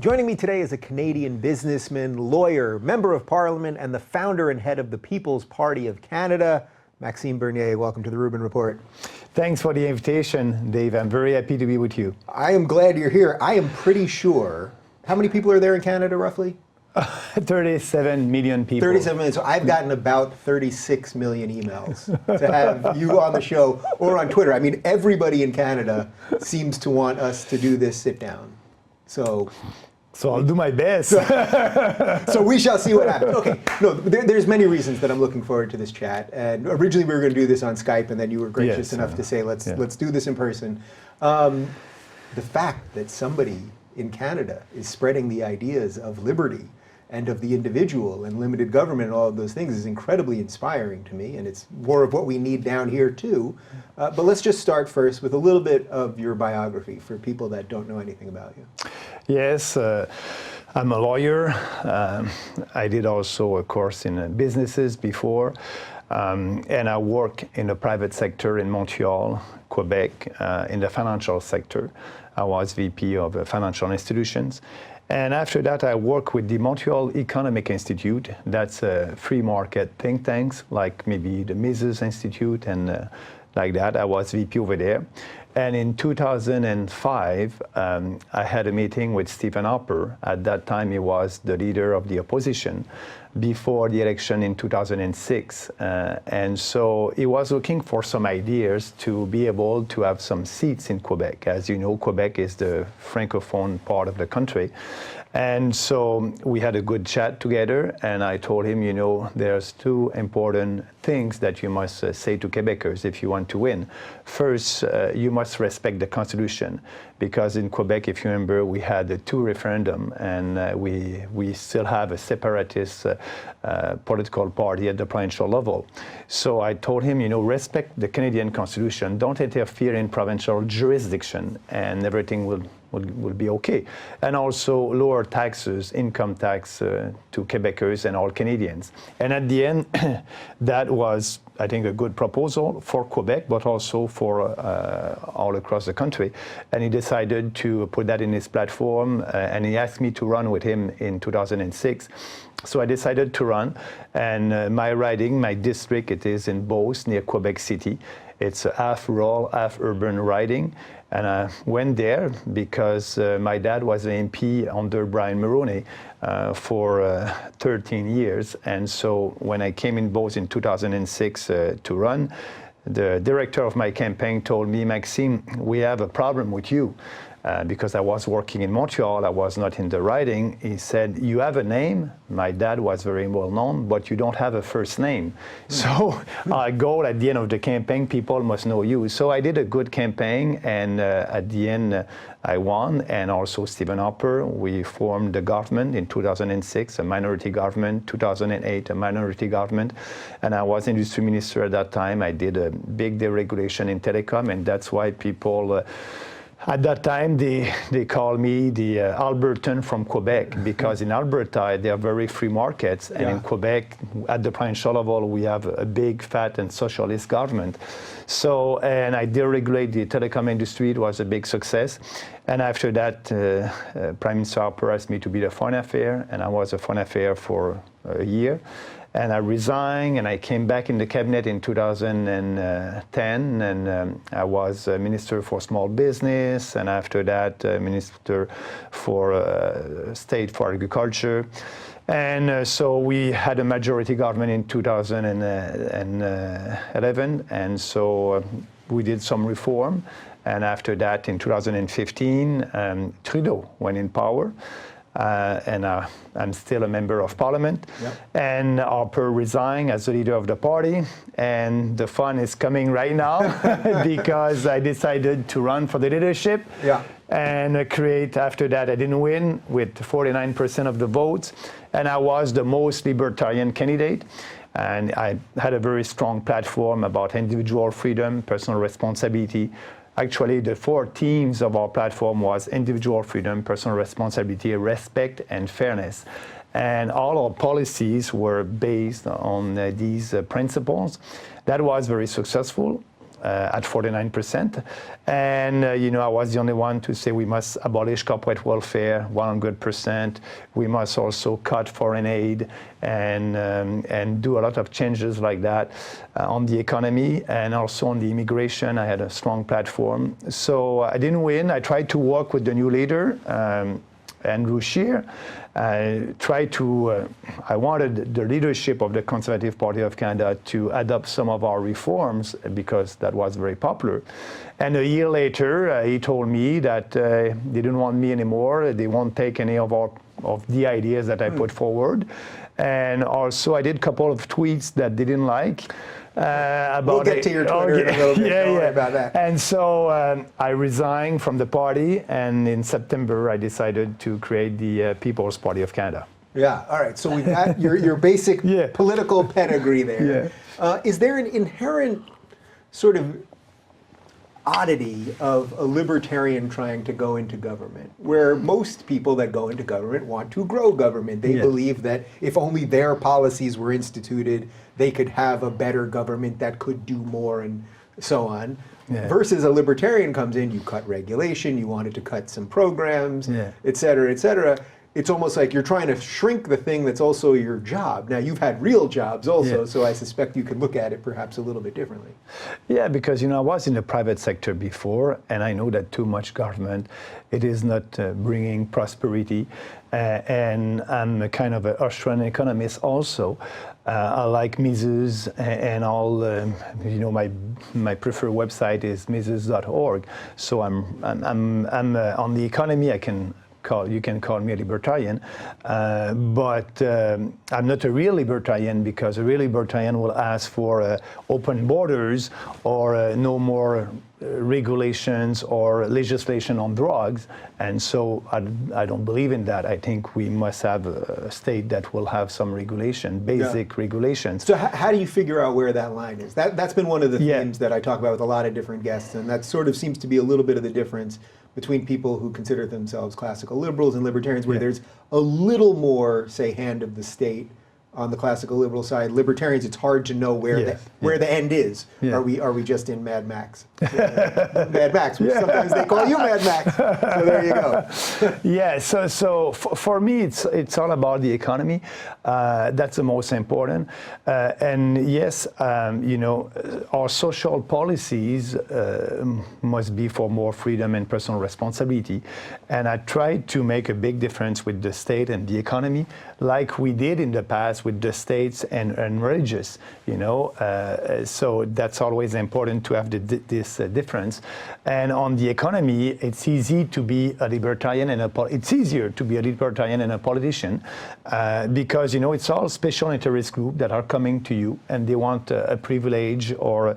Joining me today is a Canadian businessman, lawyer, member of parliament, and the founder and head of the People's Party of Canada, Maxime Bernier. Welcome to the Rubin Report. Thanks for the invitation, Dave. I'm very happy to be with you. I am glad you're here. I am pretty sure, how many people are there in Canada roughly? 37 million people. 37 million. So I've gotten about 36 million emails to have you on the show or on Twitter. I mean, everybody in Canada seems to want us to do this sit down. So I'll do my best. So we shall see what happens. Okay, no, there's many reasons that I'm looking forward to this chat. And originally we were going to do this on Skype, and then you were gracious enough to say, let's do this in person. The fact that somebody in Canada is spreading the ideas of liberty and of the individual and limited government and all of those things is incredibly inspiring to me, and it's more of what we need down here too. But let's just start first with a little bit of your biography for people that don't know anything about you. Yes, I'm a lawyer. I did also a course in businesses before, and I work in the private sector in Montreal, Quebec, in the financial sector. I was VP of financial institutions. And after that, I work with the Montreal Economic Institute. That's a free market think tanks, like maybe the Mises Institute and like that. I was VP over there. And in 2005, I had a meeting with Stephen Harper. At that time, he was the leader of the opposition before the election in 2006. And so he was looking for some ideas to be able to have some seats in Quebec. As you know, Quebec is the Francophone part of the country. And so we had a good chat together, and I told him, you know, there's two important things that you must say to Quebecers if you want to win. First, you must respect the Constitution, because in Quebec, if you remember, we had two referendums, and we still have a separatist political party at the provincial level. So I told him, you know, respect the Canadian Constitution, don't interfere in provincial jurisdiction, and everything will be okay. And also lower taxes, income tax to Quebecers and all Canadians. And at the end, that was, I think, a good proposal for Quebec, but also for all across the country. And he decided to put that in his platform, and he asked me to run with him in 2006. So I decided to run, and my riding, my district, it is in Beauce, near Quebec City. It's a half rural, half urban riding. And I went there because my dad was an MP under Brian Mulroney for 13 years. And so when I came in Beauce in 2006 to run, the director of my campaign told me, Maxime, we have a problem with you. Because I was working in Montreal, I was not in the riding. He said, you have a name. My dad was very well known, but you don't have a first name. So our goal at the end of the campaign, people must know you. So I did a good campaign, and at the end, I won, and also Stephen Harper. We formed the government in 2006, a minority government, 2008, a minority government, and I was industry minister at that time. I did a big deregulation in telecom, and that's why people at that time, they call me the Albertan from Quebec, because in Alberta, they are very free markets, and in Quebec, at the provincial level, we have a big, fat, and socialist government. So, and I deregulate the telecom industry. It was a big success. And after that, Prime Minister Harper asked me to be the Foreign Affairs, and I was a Foreign Affairs for a year. And I resigned, and I came back in the cabinet in 2010, and I was Minister for Small Business, and after that, Minister for State for Agriculture. And so we had a majority government in 2011, and so we did some reform. And after that, in 2015, Trudeau went in power. And I'm still a member of parliament. Yep. And Harper resigned as the leader of the party. And the fun is coming right now because I decided to run for the leadership. Yeah. And create, after that, I didn't win with 49% of the votes. And I was the most libertarian candidate. And I had a very strong platform about individual freedom, personal responsibility. Actually, the four themes of our platform was individual freedom, personal responsibility, respect, and fairness. And all our policies were based on these principles. That was very successful. at 49%. And, I was the only one to say we must abolish corporate welfare 100%. We must also cut foreign aid and do a lot of changes like that on the economy and also on the immigration. I had a strong platform. So I didn't win. I tried to work with the new leader, Andrew Scheer. I wanted the leadership of the Conservative Party of Canada to adopt some of our reforms because that was very popular. And a year later, he told me that they didn't want me anymore. They won't take any of the ideas that I put forward. And also, I did a couple of tweets that they didn't like. We'll get to your Twitter in a little bit. Don't worry about that. And so I resigned from the party, and in September I decided to create the People's Party of Canada. Yeah. All right. So we've got your basic political pedigree there. Yeah. Is there an inherent sort of oddity of a libertarian trying to go into government, where most people that go into government want to grow government? They believe that if only their policies were instituted, they could have a better government that could do more and so on. Versus a libertarian comes in, you cut regulation, you wanted to cut some programs, et cetera, et cetera. It's almost like you're trying to shrink the thing that's also your job. Now, you've had real jobs also, so I suspect you could look at it perhaps a little bit differently. Yeah, because, I was in the private sector before, and I know that too much government, it is not bringing prosperity. And I'm a kind of an Austrian economist also. I like Mises and all, my preferred website is mises.org. So I'm on the economy, you can call me a libertarian, but I'm not a real libertarian, because a real libertarian will ask for open borders or no more regulations or legislation on drugs, and so I don't believe in that. I think we must have a state that will have some regulation, basic regulations. So how do you figure out where that line is? That's been one of the themes that I talk about with a lot of different guests, and that sort of seems to be a little bit of the difference between people who consider themselves classical liberals and libertarians, where there's a little more, say, hand of the state on the classical liberal side. Libertarians, it's hard to know where the end is. Are we just in Mad Max? Mad Max, which sometimes they call you Mad Max. So there you go. So for me, it's all about the economy. That's the most important. And yes, our social policies must be for more freedom and personal responsibility. And I tried to make a big difference with the state and the economy, like we did in the past with the states and religious. So that's always important to have this difference. And on the economy, it's easy to be a libertarian it's easier to be a libertarian and a politician because it's all special interest groups that are coming to you and they want a privilege or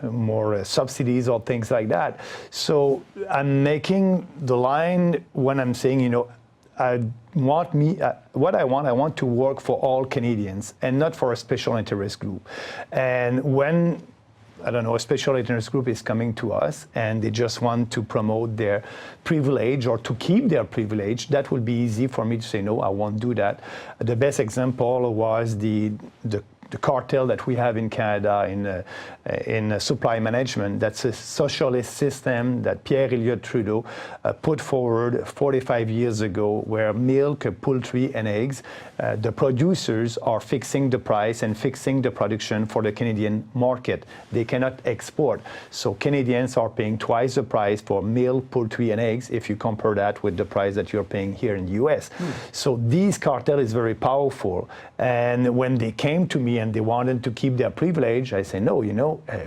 more subsidies or things like that. So I'm making the line when I'm saying what I want to work for all Canadians and not for a special interest group. And when a special interest group is coming to us and they just want to promote their privilege or to keep their privilege, that would be easy for me to say, no, I won't do that. The best example was the cartel that we have in Canada in supply management. That's a socialist system that Pierre Trudeau put forward 45 years ago, where milk, poultry, and eggs, the producers are fixing the price and fixing the production for the Canadian market. They cannot export. So Canadians are paying twice the price for milk, poultry, and eggs if you compare that with the price that you're paying here in the US. So this cartel is very powerful. And when they came to me and they wanted to keep their privilege, I say, no,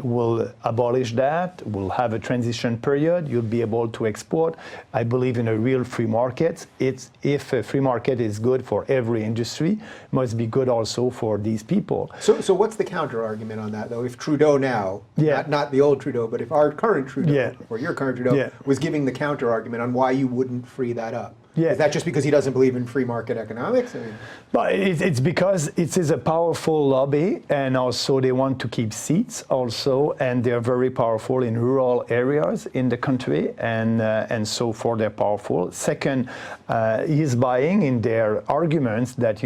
we'll abolish that. We'll have a transition period. You'll be able to export. I believe in a real free market. If a free market is good for every industry, it must be good also for these people. So what's the counter argument on that, though? If Trudeau now, not the old Trudeau, but if our current Trudeau, or your current Trudeau, was giving the counter argument on why you wouldn't free that up? Yeah. Is that just because he doesn't believe in free market economics? I mean, But it's because it is a powerful lobby, and also they want to keep seats also, and they're very powerful in rural areas in the country, and so far they're powerful. Second, he's buying in their arguments that,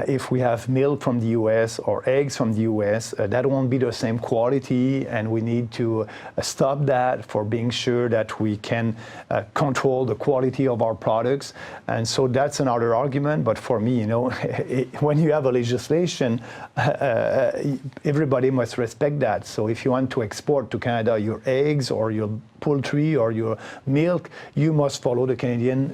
if we have milk from the US or eggs from the US, that won't be the same quality, and we need to stop that for being sure that we can control the quality of our products. And so that's another argument. But for me, when you have a legislation, everybody must respect that. So if you want to export to Canada your eggs or your poultry or your milk, you must follow the Canadian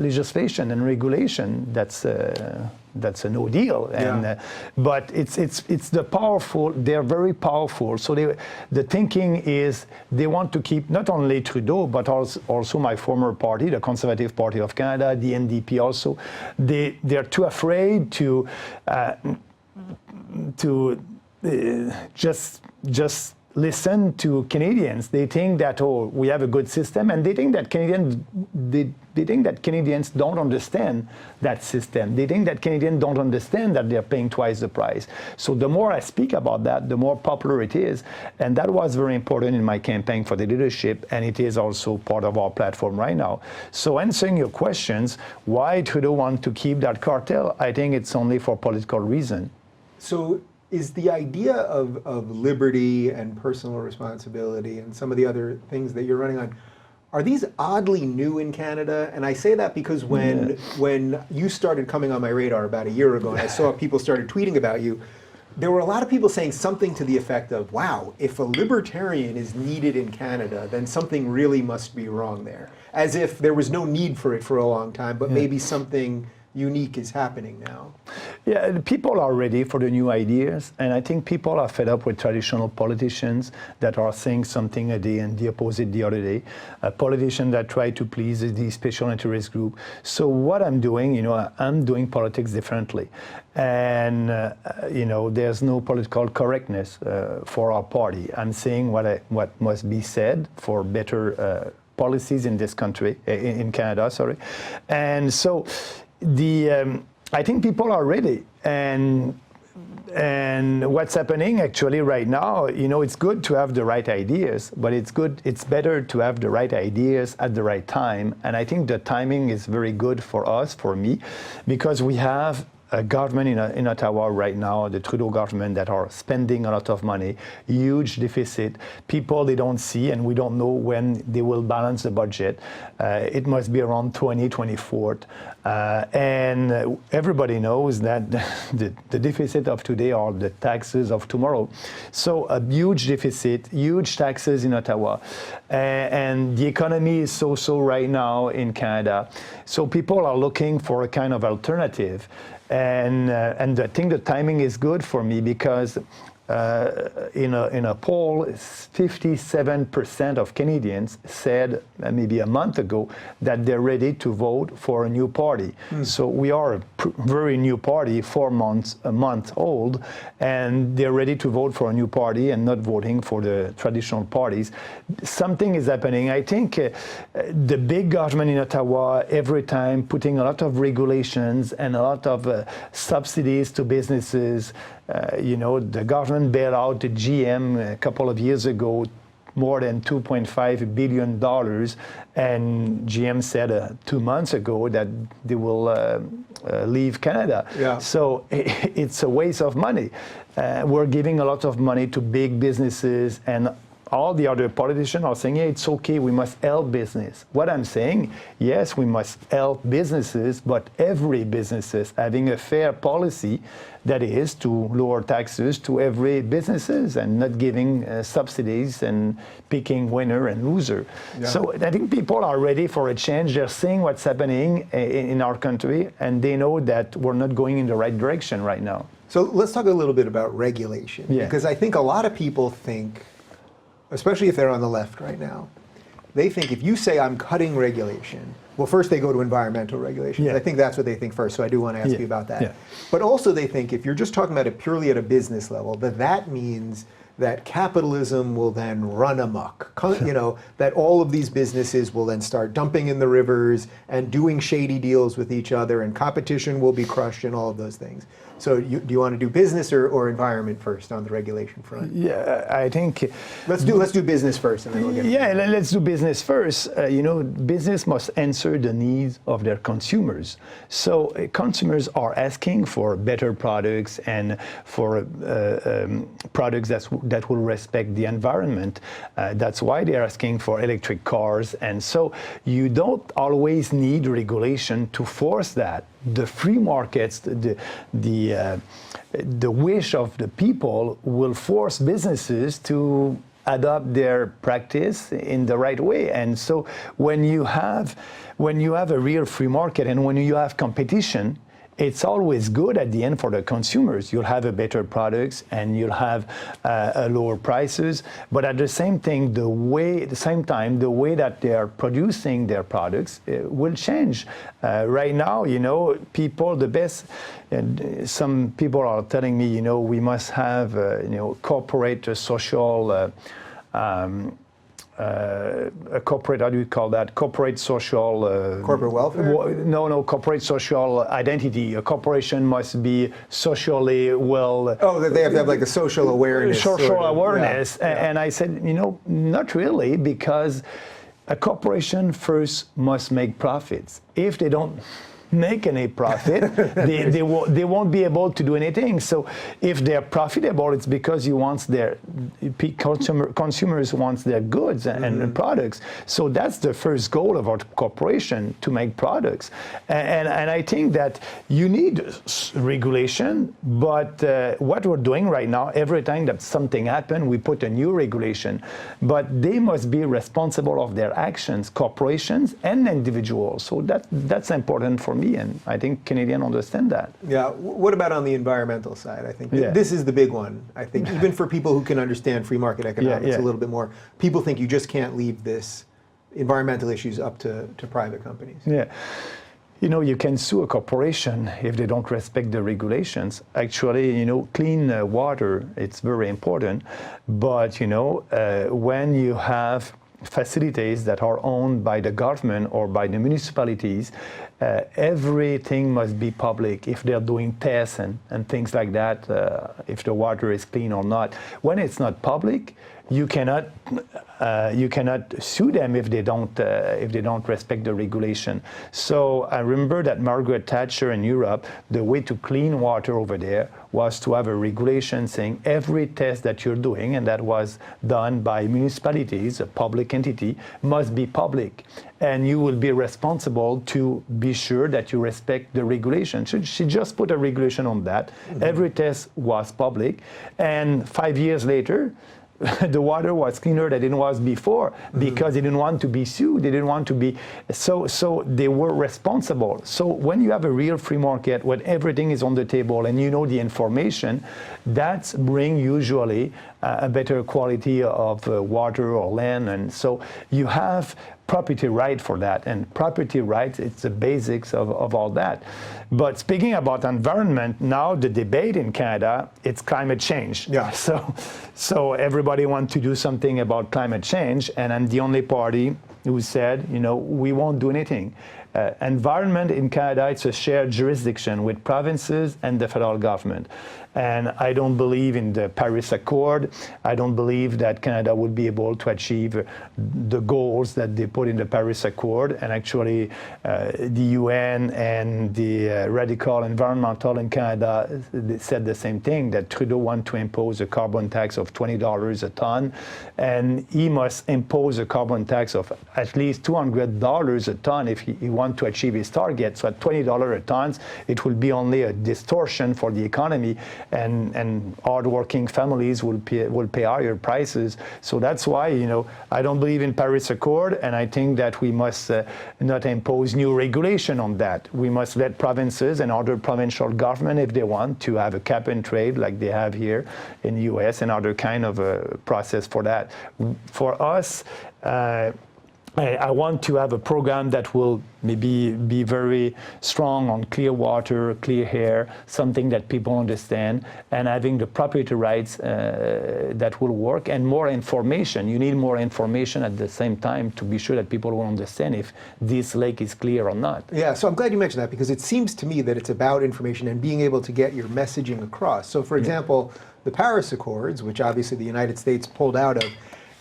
legislation and regulation. That's a no deal. And but it's the powerful. They're very powerful. So the thinking is they want to keep not only Trudeau but also my former party, the Conservative Party of Canada, the NDP also. They're too afraid to just listen to Canadians. They think that, we have a good system, and they think that Canadians don't understand that system. They think that Canadians don't understand that they're paying twice the price. So the more I speak about that, the more popular it is, and that was very important in my campaign for the leadership, and it is also part of our platform right now. So answering your questions, why Trudeau want to keep that cartel, I think it's only for political reason. So is the idea of liberty and personal responsibility and some of the other things that you're running on, are these oddly new in Canada? And I say that because when you started coming on my radar about a year ago and I saw people started tweeting about you, there were a lot of people saying something to the effect of, wow, if a libertarian is needed in Canada, then something really must be wrong there. As if there was no need for it for a long time, but maybe something unique is happening now. Yeah, people are ready for the new ideas, and I think people are fed up with traditional politicians that are saying something a day and the opposite the other day. A politician that try to please the special interest group. So what I'm doing, I'm doing politics differently, and there's no political correctness for our party. I'm saying what must be said for better policies in this country, in Canada, sorry, and so. I think people are ready, and what's happening actually right now, it's good to have the right ideas, but it's better to have the right ideas at the right time, and I think the timing is very good for us, for me, because we have a government in Ottawa right now, the Trudeau government, that are spending a lot of money, huge deficit, people they don't see, and we don't know when they will balance the budget. It must be around 2024. And everybody knows that the deficit of today are the taxes of tomorrow. So a huge deficit, huge taxes in Ottawa. And the economy is so-so right now in Canada. So people are looking for a kind of alternative. And I think the timing is good for me because in a poll, 57% of Canadians said maybe a month ago that they're ready to vote for a new party. So we are a very new party, 4 months, a month old, and they're ready to vote for a new party and not voting for the traditional parties. Something is happening. I think the big government in Ottawa, every time putting a lot of regulations and a lot of subsidies to businesses. The government bailed out the GM a couple of years ago, more than $2.5 billion, and GM said 2 months ago that they will leave Canada. Yeah. So it's a waste of money. We're giving a lot of money to big businesses, and all the other politicians are saying, yeah, it's okay, we must help business. What I'm saying, yes, we must help businesses, but every businesses having a fair policy, that is to lower taxes to every businesses and not giving subsidies and picking winner and loser. Yeah. So I think people are ready for a change. They're seeing what's happening in our country, and they know that we're not going in the right direction right now. So let's talk a little bit about regulation, because I think a lot of people think, especially if they're on the left right now, they think if you say I'm cutting regulation, well, first they go to environmental regulations. I think that's what they think first, so I do want to ask you about that. But also they think if you're just talking about it purely at a business level, that means that capitalism will then run amok. That all of these businesses will then start dumping in the rivers and doing shady deals with each other, and competition will be crushed and all of those things. So do you want to do business or environment first on the regulation front? Yeah, I think let's do business first, and then we'll get. Yeah, let's do business first. Business must answer the needs of their consumers. So consumers are asking for better products and for products that will respect the environment. That's why they're asking for electric cars, and so you don't always need regulation to force that. The free markets, the wish of the people will force businesses to adopt their practice in the right way. And so when you have a real free market and when you have competition, it's always good at the end for the consumers. You'll have a better products and you'll have lower prices. But at the same time, the way that they are producing their products will change. Right now, some people are telling me, we must have, corporate social. A corporate, how do you call that? Corporate social... corporate welfare? No, corporate social identity. A corporation must be socially well... Oh, that they have to have like a social awareness. Social awareness. Yeah. And I said, not really, because a corporation first must make profits. If they don't make any profit, they won't be able to do anything. So if they're profitable, it's because consumers want their goods and products. So that's the first goal of our corporation, to make products. And I think that you need regulation, but what we're doing right now, every time that something happens, we put a new regulation. But they must be responsible of their actions, corporations and individuals. So that's important for me, and I think Canadians understand that. Yeah. What about on the environmental side? I think this is the big one. I think even for people who can understand free market economics a little bit more, people think you just can't leave this environmental issues up to private companies. Yeah. You can sue a corporation if they don't respect the regulations. Actually, clean water, it's very important. But, when you have facilities that are owned by the government or by the municipalities, everything must be public if they're doing tests and things like that, if the water is clean or not. When it's not public, you cannot sue them if they don't respect the regulation. So I remember that Margaret Thatcher in Europe, the way to clean water over there was to have a regulation saying every test that you're doing, and that was done by municipalities, a public entity, must be public. And you will be responsible to be sure that you respect the regulation. So she just put a regulation on that. Mm-hmm. Every test was public. And 5 years later, the water was cleaner than it was before because they didn't want to be sued. They didn't want to be, so they were responsible. So when you have a real free market, when everything is on the table and you know the information, that brings usually a better quality of water or land. And so you have property right for that, and property rights, it's the basics of all that. But speaking about environment, now the debate in Canada, it's climate change. Yeah. So everybody wants to do something about climate change, and I'm the only party who said, we won't do anything. Environment in Canada, it's a shared jurisdiction with provinces and the federal government. And I don't believe in the Paris Accord. I don't believe that Canada would be able to achieve the goals that they put in the Paris Accord. And actually, the UN and the radical environmental in Canada said the same thing, that Trudeau wants to impose a carbon tax of $20 a ton. And he must impose a carbon tax of at least $200 a ton if he wants to achieve his target. So at $20 a ton, it will be only a distortion for the economy. And hard-working families will pay higher prices. So that's why, I don't believe in Paris Accord, and I think that we must not impose new regulation on that. We must let provinces and other provincial government, if they want, to have a cap and trade like they have here in the US, and other kind of a process for that. For us, I want to have a program that will maybe be very strong on clear water, clear air, something that people understand, and having the property rights that will work, and more information. You need more information at the same time to be sure that people will understand if this lake is clear or not. Yeah, so I'm glad you mentioned that, because it seems to me that it's about information and being able to get your messaging across. So for example, the Paris Accords, which obviously the United States pulled out of,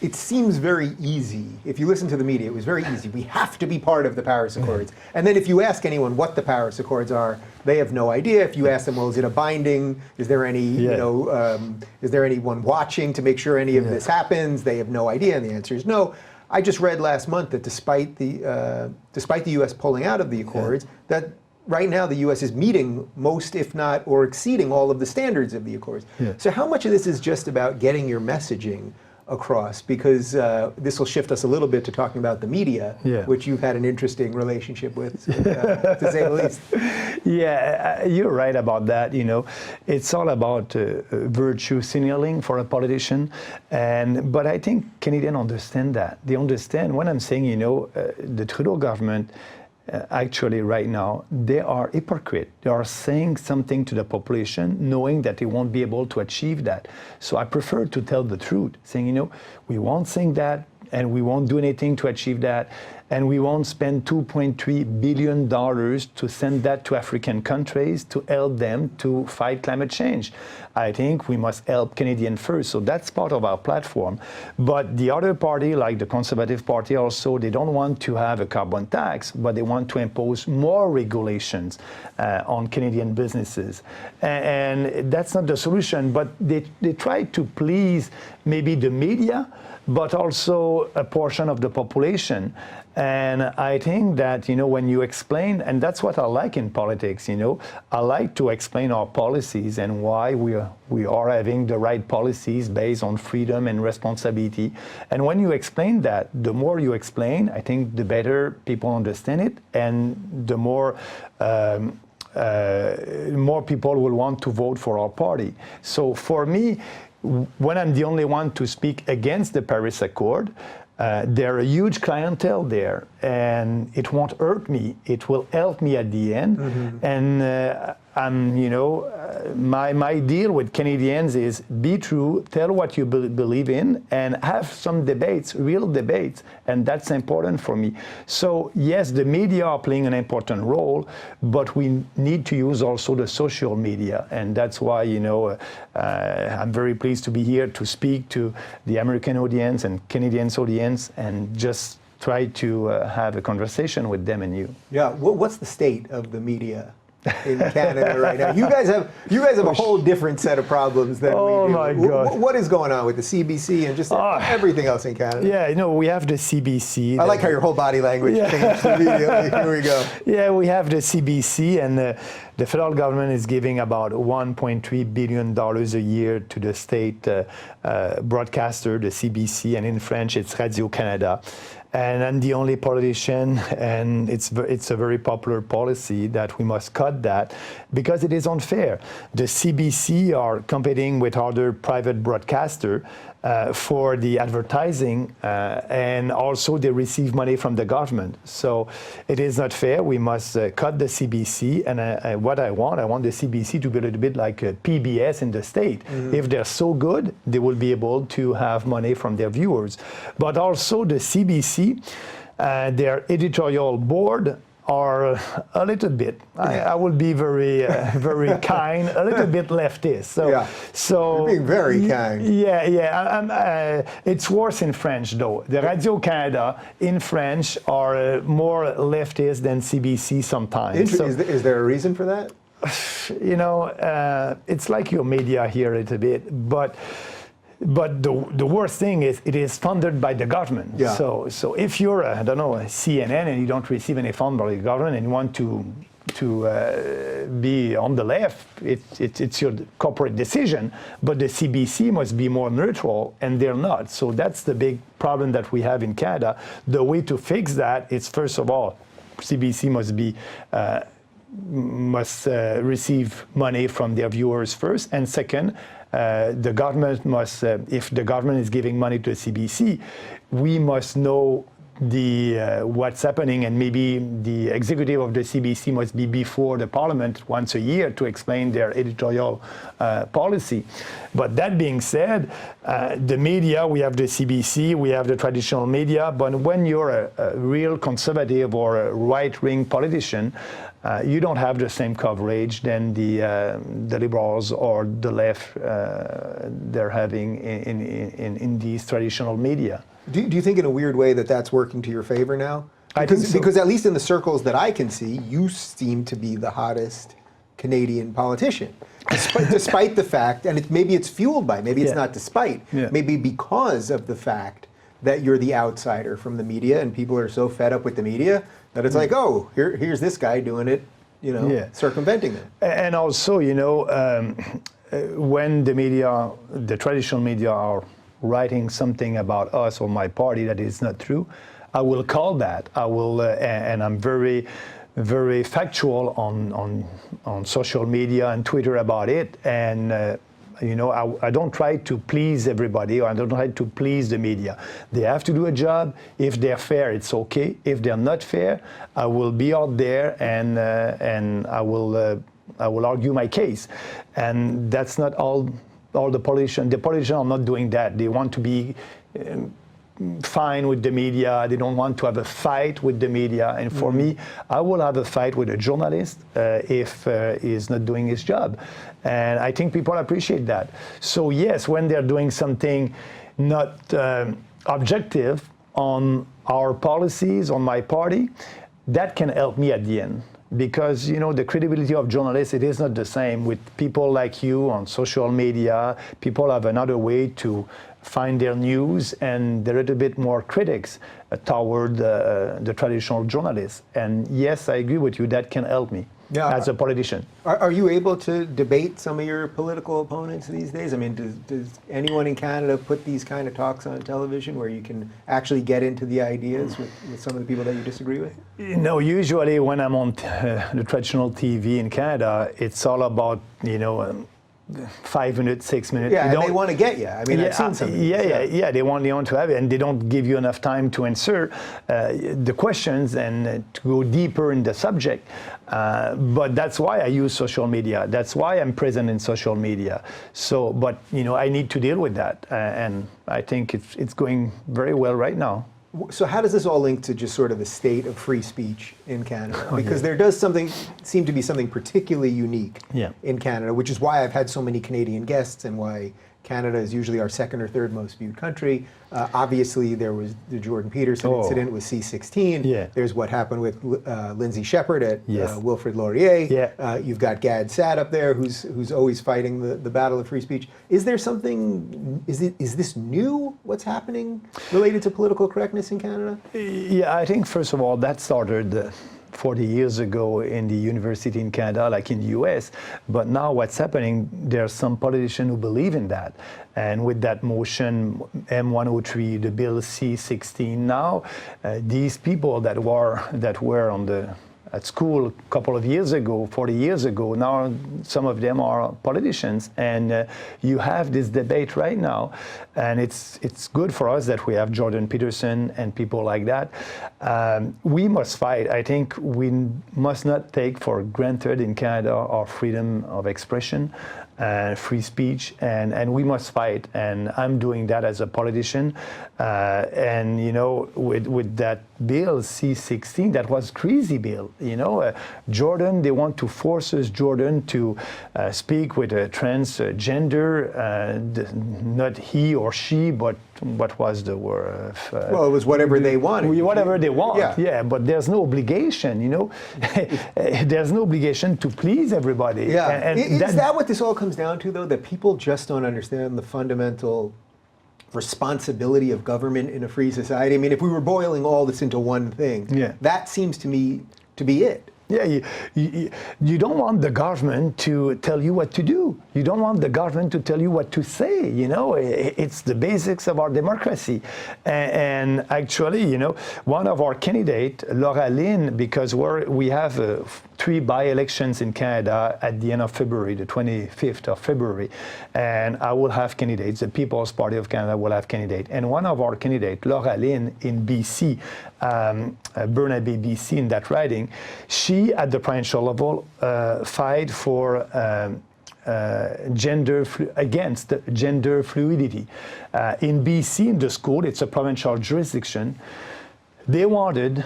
it seems very easy. If you listen to the media, it was very easy. We have to be part of the Paris Accords. And then if you ask anyone what the Paris Accords are, they have no idea. If you ask them, well, is it a binding? Is there any, is there anyone watching to make sure any of this happens? They have no idea, and the answer is no. I just read last month that despite the U.S. pulling out of the Accords, that right now the U.S. is meeting most, if not, or exceeding all of the standards of the Accords. So how much of this is just about getting your messaging across? Because this will shift us a little bit to talking about the media, which you've had an interesting relationship with, to say the least. Yeah, you're right about that. You know, it's all about virtue signaling for a politician, but I think Canadians understand that. They understand when I'm saying, you know, the Trudeau government. Actually, right now, they are hypocrite. They are saying something to the population, knowing that they won't be able to achieve that. So I prefer to tell the truth, saying, you know, we won't sing that, and we won't do anything to achieve that, and we won't spend $2.3 billion to send that to African countries to help them to fight climate change. I think we must help Canadians first, so that's part of our platform. But the other party, like the Conservative Party also, they don't want to have a carbon tax, but they want to impose more regulations on Canadian businesses. And that's not the solution, but they try to please maybe the media, but also a portion of the population. And I think that, you know, when you explain, and that's what I like in politics, you know, I like to explain our policies and why we are having the right policies based on freedom and responsibility. And when you explain that, the more you explain, I think the better people understand it, and the more people will want to vote for our party. So for me, when I'm the only one to speak against the Paris Accord, there are a huge clientele there, and it won't hurt me. It will help me at the end. And you know, my deal with Canadians is be true, tell what you believe in, and have some debates, real debates, and that's important for me. So yes, the media are playing an important role, but we need to use also the social media, and that's why, you know, I'm very pleased to be here to speak to the American audience and Canadians audience, and just try to have a conversation with them and you. Yeah, what's the state of the media in Canada right now? You guys have a whole different set of problems than we do. Oh my God! What is going on with the CBC and just everything else in Canada? Yeah, you know, we have the CBC. I like how your whole body language changed immediately. Here we go. Yeah, we have the CBC, and the federal government is giving about $1.3 billion a year to the state broadcaster, the CBC, and in French it's Radio-Canada. And I'm the only politician, and it's a very popular policy that we must cut that because it is unfair. The CBC are competing with other private broadcasters for the advertising, and also they receive money from the government. So it is not fair. We must cut the CBC, and what I want the CBC to be a little bit like a PBS in the state. If they're so good, they will be able to have money from their viewers. But also the CBC, their editorial board are a little bit, I will be very very kind, a little bit leftist. So you're being very kind. Yeah. It's worse in French though. The Radio-Canada in French are more leftist than CBC sometimes. So, is there a reason for that? You know, it's like your media here a little bit, but the worst thing is it is funded by the government. Yeah. So if you're I don't know, a CNN, and you don't receive any fund by the government, and you want to be on the left, it's your corporate decision. But the CBC must be more neutral, and they're not. So that's the big problem that we have in Canada. The way to fix that is, first of all, CBC must receive money from their viewers first, and second, the government must, if the government is giving money to CBC, we must know what's happening, and maybe the executive of the CBC must be before the Parliament once a year to explain their editorial policy. But that being said, the media, we have the CBC, we have the traditional media, but when you're a real conservative or a right-wing politician, you don't have the same coverage than the liberals or the left they're having in these traditional media. Do you think in a weird way that that's working to your favor now? I think so. Because at least in the circles that I can see, you seem to be the hottest Canadian politician. Despite the fact, and maybe it's fueled by, maybe it's not despite, maybe because of the fact that you're the outsider from the media and people are so fed up with the media that it's like, oh, here's this guy doing it, circumventing them. And also, when the media, the traditional media are writing something about us or my party that is not true, I will call that. I will, and I'm very, very factual on social media and Twitter about it. And I don't try to please everybody, or I don't try to please the media. They have to do a job. If they're fair, it's okay. If they're not fair, I will be out there and I will argue my case. And that's not all the politicians. The politicians are not doing that. They want to be fine with the media. They don't want to have a fight with the media. And for me, I will have a fight with a journalist if he's not doing his job. And I think people appreciate that. So yes, when they're doing something not objective on our policies, on my party, that can help me at the end. Because, the credibility of journalists, it is not the same with people like you on social media. People have another way to find their news, and they're a little bit more critics toward the traditional journalists. And yes, I agree with you, that can help me as a politician. Are you able to debate some of your political opponents these days? I mean, does anyone in Canada put these kind of talks on television where you can actually get into the ideas with some of the people that you disagree with? No, usually when I'm on the traditional TV in Canada, it's all about, 5 minutes, 6 minutes. Yeah, and they want to get you. I mean, I've seen some of these. Yeah, they want to have it, and they don't give you enough time to answer the questions and to go deeper in the subject. But that's why I use social media. That's why I'm present in social media. So, but, I need to deal with that, and I think it's going very well right now. So how does this all link to just sort of the state of free speech in Canada? Because there does seem to be something particularly unique in Canada, which is why I've had so many Canadian guests and why Canada is usually our second or third most viewed country. Obviously, there was the Jordan Peterson incident with C-16. Yeah. There's what happened with Lindsay Shepherd at Wilfrid Laurier. Yeah. You've got Gad Saad up there, who's always fighting the battle of free speech. Is there something? Is this new? What's happening related to political correctness in Canada? Yeah, I think first of all that started 40 years ago in the university in Canada, like in the US. But now what's happening, there are some politicians who believe in that. And with that motion, M103, the bill C-16 now, these people that were at school a couple of years ago, 40 years ago, now some of them are politicians. And you have this debate right now. And it's good for us that we have Jordan Peterson and people like that. We must fight. I think we must not take for granted in Canada our freedom of expression, free speech, and we must fight. And I'm doing that as a politician. And with that bill C-16, that was crazy bill. Jordan, they want to force us, Jordan, to speak with a transgender, not he or she, but what was the word? Well, it was whatever they wanted. Whatever they want, yeah. But there's no obligation, There's no obligation to please everybody. Yeah. And is that what this all comes down to, though? That people just don't understand the fundamental responsibility of government in a free society? I mean, if we were boiling all this into one thing, that seems to me to be it. Yeah, you don't want the government to tell you what to do. You don't want the government to tell you what to say. You know, it's the basics of our democracy. And actually, you know, one of our candidates, Laura Lynn, because we have 3 by-elections in Canada at the end of February, the 25th of February, and I will have candidates. The People's Party of Canada will have candidates. And one of our candidates, Laura Lynn in BC, Burnaby, BC, in that riding, she at the provincial level fight for against gender fluidity. In BC, in the school, it's a provincial jurisdiction, they wanted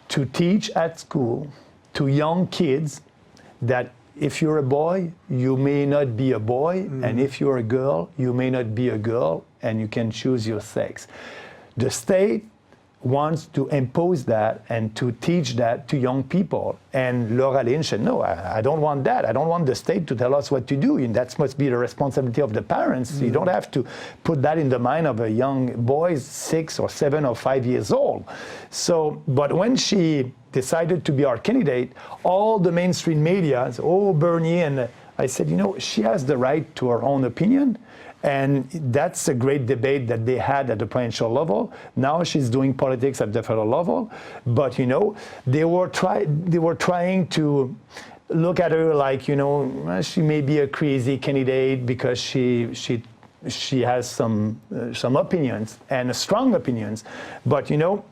to teach at school to young kids that if you're a boy, you may not be a boy, and if you're a girl, you may not be a girl, and you can choose your sex. The state wants to impose that and to teach that to young people. And Laura Lynn said, no, I don't want that. I don't want the state to tell us what to do. And that must be the responsibility of the parents. You don't have to put that in the mind of a young boy, 6 or 7 or 5 years old. So, but when she decided to be our candidate, all the mainstream media, oh, Bernier, and I said, you know, she has the right to her own opinion. And that's a great debate that they had at the provincial level. Now she's doing politics at the federal level. But, you know, they were trying to look at her like, you know, she may be a crazy candidate because she has some opinions and strong opinions. But, you know,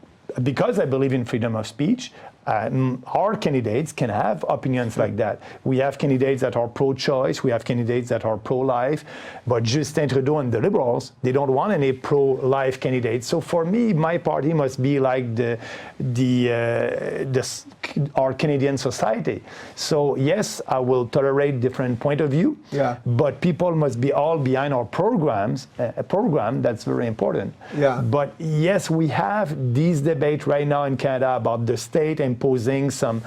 because I believe in freedom of speech, our candidates can have opinions like that. We have candidates that are pro-choice, we have candidates that are pro-life, but Justin Trudeau and the Liberals, they don't want any pro-life candidates. So for me, my party must be like our Canadian society. So yes, I will tolerate different point of view, but people must be all behind our programs, a program that's very important. Yeah. But yes, we have these debates right now in Canada about the state imposing some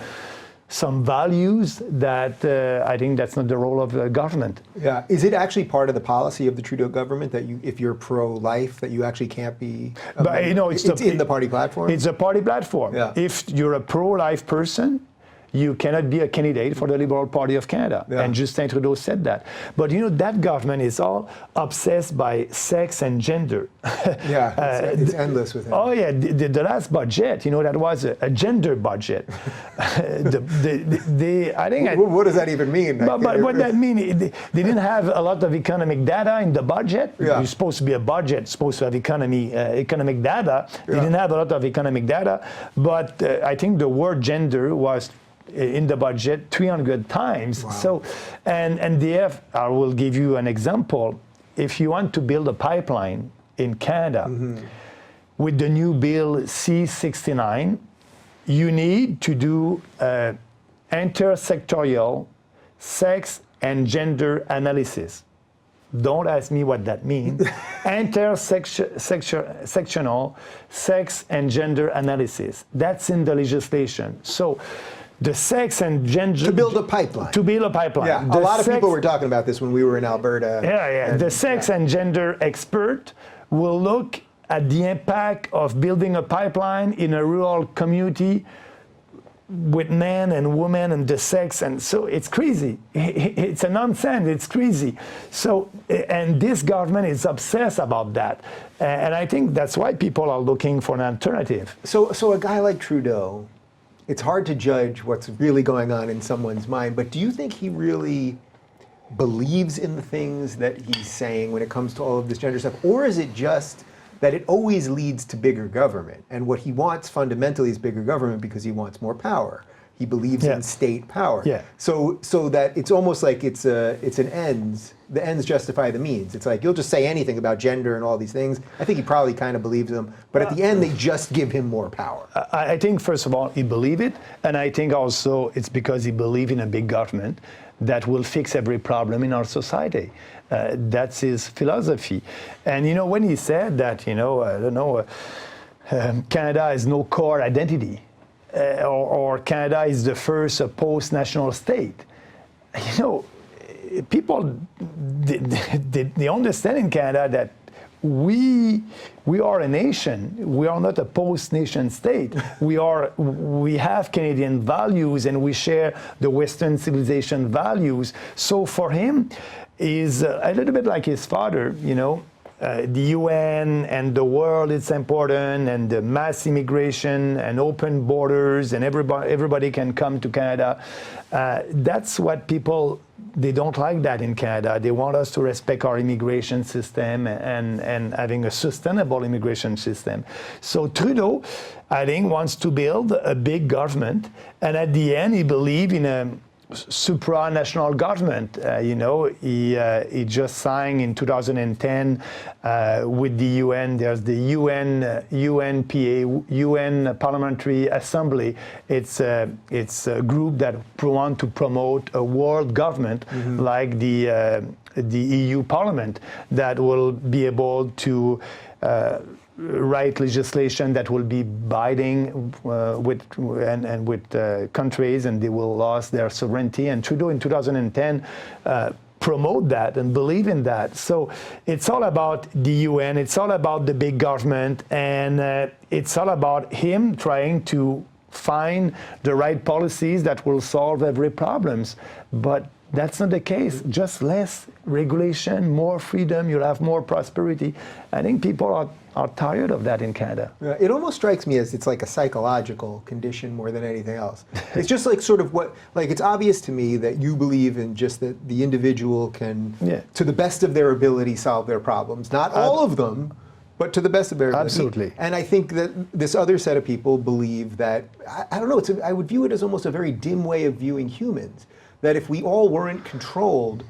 values that I think that's not the role of the government. Yeah, is it actually part of the policy of the Trudeau government that if you're pro-life, that you actually can't be? But you know, it's in the party platform. It's a party platform. Yeah. If you're a pro-life person, you cannot be a candidate for the Liberal Party of Canada. Yeah. And Justin Trudeau said that. But you know, that government is all obsessed by sex and gender. Yeah, it's endless with him. Oh yeah, the last budget, you know, that was a gender budget. I think. What does that even mean? But what that means, they didn't have a lot of economic data in the budget. Yeah. It's supposed to be a budget, supposed to have economic data. They didn't have a lot of economic data. But I think the word gender was in the budget 300 times. Wow. So, and I will give you an example. If you want to build a pipeline in Canada, with the new bill C-69, you need to do intersectorial sex and gender analysis. Don't ask me what that means. Intersectional sex and gender analysis. That's in the legislation. So, the sex and gender... To build a pipeline. To build a pipeline. Yeah, a lot of people were talking about this when we were in Alberta. Yeah. The sex and gender expert will look at the impact of building a pipeline in a rural community with men and women and the sex, and so it's crazy. It's a nonsense, it's crazy. So, and this government is obsessed about that. And I think that's why people are looking for an alternative. So a guy like Trudeau, it's hard to judge what's really going on in someone's mind, but do you think he really believes in the things that he's saying when it comes to all of this gender stuff? Or is it just that it always leads to bigger government? And what he wants fundamentally is bigger government because he wants more power. He believes in state power. Yeah. So that it's almost like it's an ends. The ends justify the means. It's like you'll just say anything about gender and all these things. I think he probably kind of believes them, but at the end they just give him more power. I think first of all he believes it, and I think also it's because he believes in a big government that will fix every problem in our society. That's his philosophy. And you know, when he said that, you know, I don't know, Canada has no core identity. Or Canada is the first post-national state. You know, people, they understand in Canada that we are a nation. We are not a post-nation state. We have Canadian values, and we share the Western civilization values. So for him, is a little bit like his father, you know. The UN and the world is important, and the mass immigration and open borders, and everybody can come to Canada. That's what people, they don't like that in Canada. They want us to respect our immigration system and having a sustainable immigration system. So Trudeau, I think, wants to build a big government, and at the end he believes in a supranational government. You know, he just signed in 2010 with the UN. There's the UNPA, UN Parliamentary Assembly. It's a group that want to promote a world government like the EU Parliament that will be able to write legislation that will be binding with countries, and they will lose their sovereignty. And Trudeau in 2010 promote that and believe in that. So it's all about the UN, it's all about the big government, and it's all about him trying to find the right policies that will solve every problems. But that's not the case. Just less regulation, more freedom, you'll have more prosperity. I think people are tired of that in Canada. It almost strikes me as it's like a psychological condition more than anything else. It's just like sort of what, like it's obvious to me that you believe in just that the individual can, to the best of their ability, solve their problems. Not all of them, but to the best of their ability. Absolutely. And I think that this other set of people believe that, I don't know, I would view it as almost a very dim way of viewing humans. That if we all weren't controlled,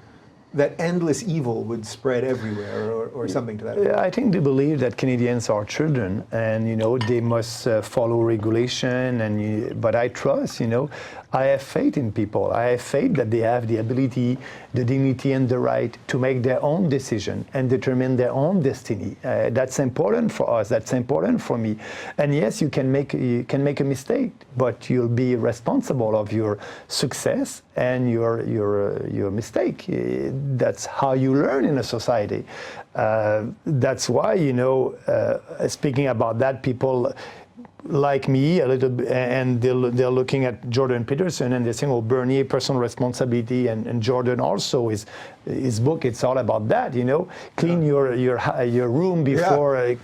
that endless evil would spread everywhere, or something to that effect. Yeah, I think they believe that Canadians are children, and you know they must follow regulation. But I trust, you know, I have faith in people. I have faith that they have the ability, the dignity, and the right to make their own decision and determine their own destiny. That's important for us. That's important for me. And yes, you can make a mistake, but you'll be responsible of your success and your mistake. That's how you learn in a society. That's why, you know, speaking about that, people like me a little bit, and they're looking at Jordan Peterson and they're saying, oh, Bernier, personal responsibility, and Jordan also, his book, it's all about that, you know, clean your room before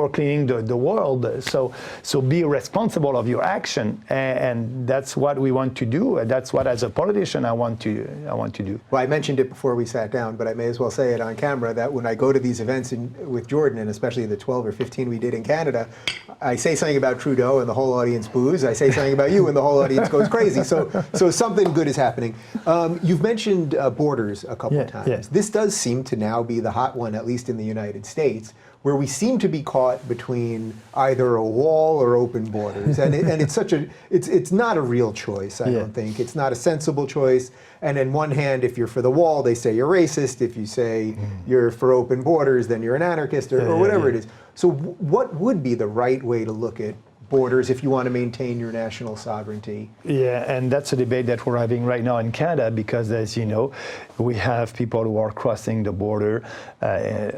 cleaning the world. So be responsible of your action, and that's what we want to do. That's what, as a politician, I want to do. Well, I mentioned it before we sat down, but I may as well say it on camera that when I go to these events with Jordan, and especially the 12 or 15 we did in Canada, I say something about Trudeau and the whole audience boos. I say something about you and the whole audience goes crazy. So something good is happening. You've mentioned borders a couple of times. Yeah. This does seem to now be the hot one, at least in the United States, where we seem to be caught between either a wall or open borders. And it's not a real choice, I don't think. It's not a sensible choice. And on one hand, if you're for the wall, they say you're racist. If you say you're for open borders, then you're an anarchist, or whatever it is. So what would be the right way to look at borders if you want to maintain your national sovereignty? Yeah, and that's a debate that we're having right now in Canada, because, as you know, we have people who are crossing the border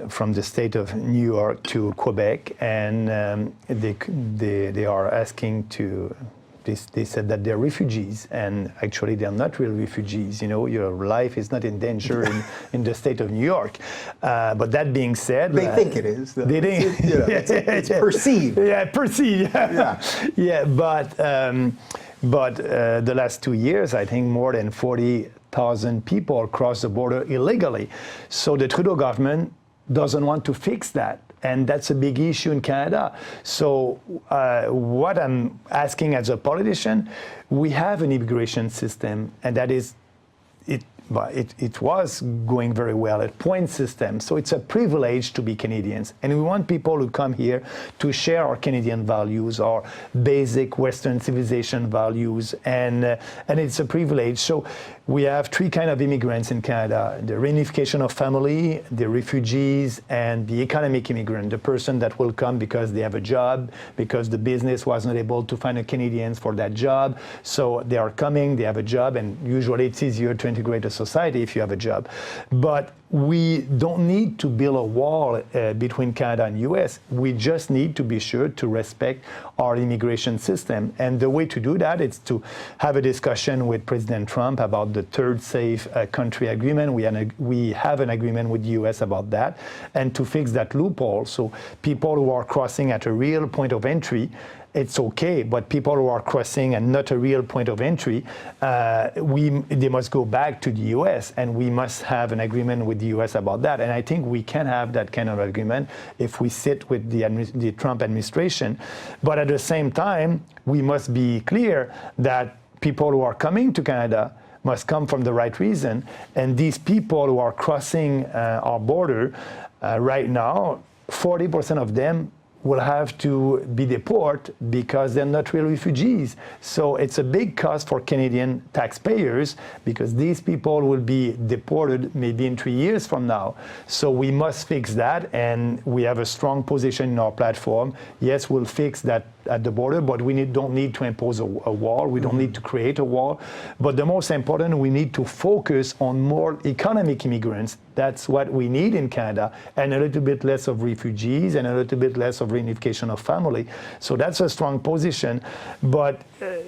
from the state of New York to Quebec, and they are asking to. They said that they're refugees, and actually they're not real refugees. You know, your life is not in danger in the state of New York. But that being said, they think it is. Though. They think it's perceived. Yeah, perceived. Yeah, but the last 2 years, I think more than 40,000 people crossed the border illegally. So the Trudeau government doesn't want to fix that. And that's a big issue in Canada. So what I'm asking as a politician, we have an immigration system, and that is, it was going very well, a point system. So it's a privilege to be Canadians. And we want people who come here to share our Canadian values, our basic Western civilization values, and it's a privilege. So we have three kinds of immigrants in Canada: the reunification of family, the refugees, and the economic immigrant, the person that will come because they have a job, because the business was not able to find a Canadian for that job. So they are coming, they have a job, and usually it's easier to integrate a society if you have a job. But we don't need to build a wall between Canada and US. We just need to be sure to respect our immigration system. And the way to do that is to have a discussion with President Trump about the third safe country agreement. We have an agreement with the US about that, and to fix that loophole. So people who are crossing at a real point of entry, it's okay, but people who are crossing and not a real point of entry, they must go back to the US, and we must have an agreement with the US about that. And I think we can have that kind of agreement if we sit with the Trump administration. But at the same time, we must be clear that people who are coming to Canada must come from the right reason. And these people who are crossing our border right now, 40% of them will have to be deported because they're not real refugees. So it's a big cost for Canadian taxpayers because these people will be deported maybe in 3 years from now. So we must fix that, and we have a strong position in our platform. Yes, we'll fix that at the border, but we don't need to impose a wall. We don't need to create a wall. But the most important, we need to focus on more economic immigrants. That's what we need in Canada, and a little bit less of refugees and a little bit less of reunification of family. So that's a strong position. But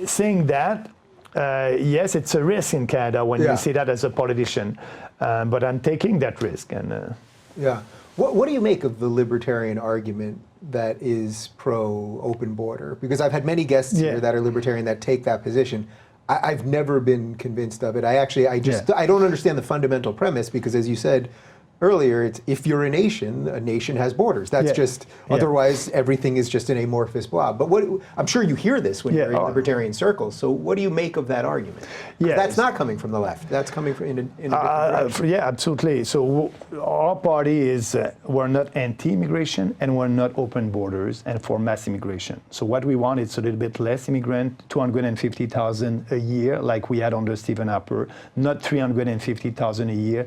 saying that, yes, it's a risk in Canada when you say that as a politician. But I'm taking that risk. And yeah. What do you make of the libertarian argument that is pro-open border? Because I've had many guests here that are libertarian that take that position. I've never been convinced of it. I don't understand the fundamental premise because, as you said earlier, it's if you're a nation has borders. That's just, otherwise everything is just an amorphous blob. But I'm sure you hear this when you're in libertarian circles. So what do you make of that argument? That's not coming from the left. That's coming from in a different direction. Yeah, absolutely. So our party is, we're not anti-immigration and we're not open borders and for mass immigration. So what we want is a little bit less immigrant, 250,000 a year like we had under Stephen Harper, not 350,000 a year.